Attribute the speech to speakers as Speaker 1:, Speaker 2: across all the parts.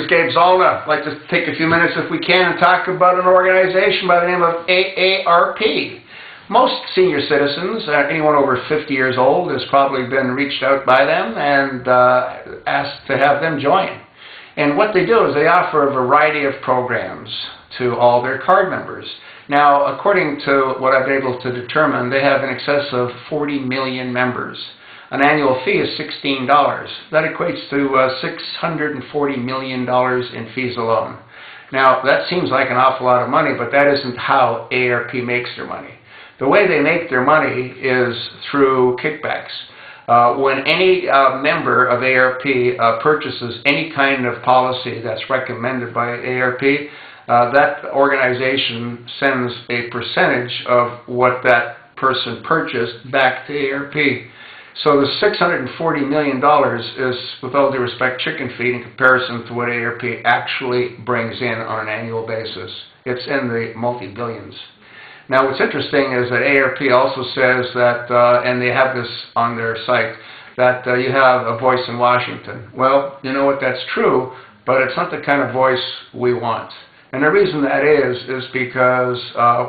Speaker 1: is Gabe Zollner. I'd like to take a few minutes, if we can, and talk about an organization by the name of AARP. Most senior citizens, anyone over 50 years old, has probably been reached out by them and asked to have them join. And what they do is they offer a variety of programs to all their card members. Now, according to what I've been able to determine, they have in excess of 40 million members. An annual fee is $16. That equates to $640 million in fees alone. Now, that seems like an awful lot of money, but that isn't how AARP makes their money. The way they make their money is through kickbacks. When any member of AARP purchases any kind of policy that's recommended by AARP, that organization sends a percentage of what that person purchased back to AARP. So the $640 million is, with all due respect, chicken feed in comparison to what AARP actually brings in on an annual basis. It's in the multi-billions. Now, what's interesting is that AARP also says that, and they have this on their site, that you have a voice in Washington. Well, you know what, that's true, but it's not the kind of voice we want. And the reason that is because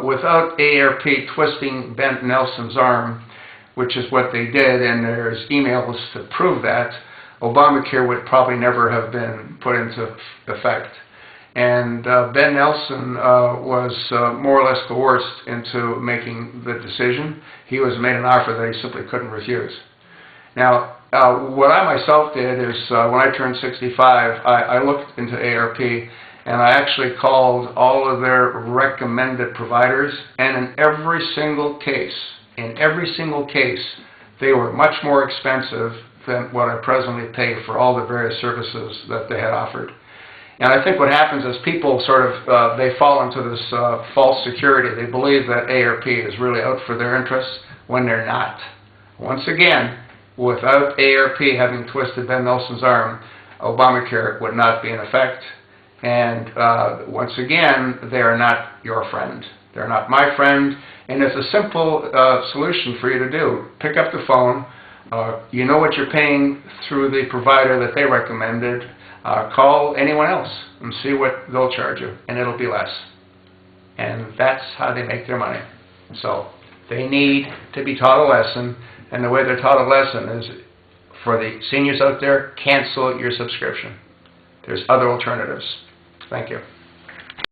Speaker 1: without AARP twisting Ben Nelson's arm, which is what they did, and there's emails to prove that, Obamacare would probably never have been put into effect. And Ben Nelson was more or less coerced into making the decision. He was made an offer that he simply couldn't refuse. Now, what I myself did is when I turned 65, I looked into AARP, and I actually called all of their recommended providers, and in every single case, they were much more expensive than what I presently pay for all the various services that they had offered. And I think what happens is people sort of, they fall into this false security. They believe that AARP is really out for their interests when they're not. Once again, without AARP having twisted Ben Nelson's arm, Obamacare would not be in effect. And once again, they are not your friend. They're not my friend. And it's a simple solution for you to do. Pick up the phone. You know what you're paying through the provider that they recommended. Call anyone else and see what they'll charge you, and it'll be less. And that's how they make their money. So they need to be taught a lesson, and the way they're taught a lesson is, for the seniors out there, cancel your subscription. There's other alternatives. Thank you.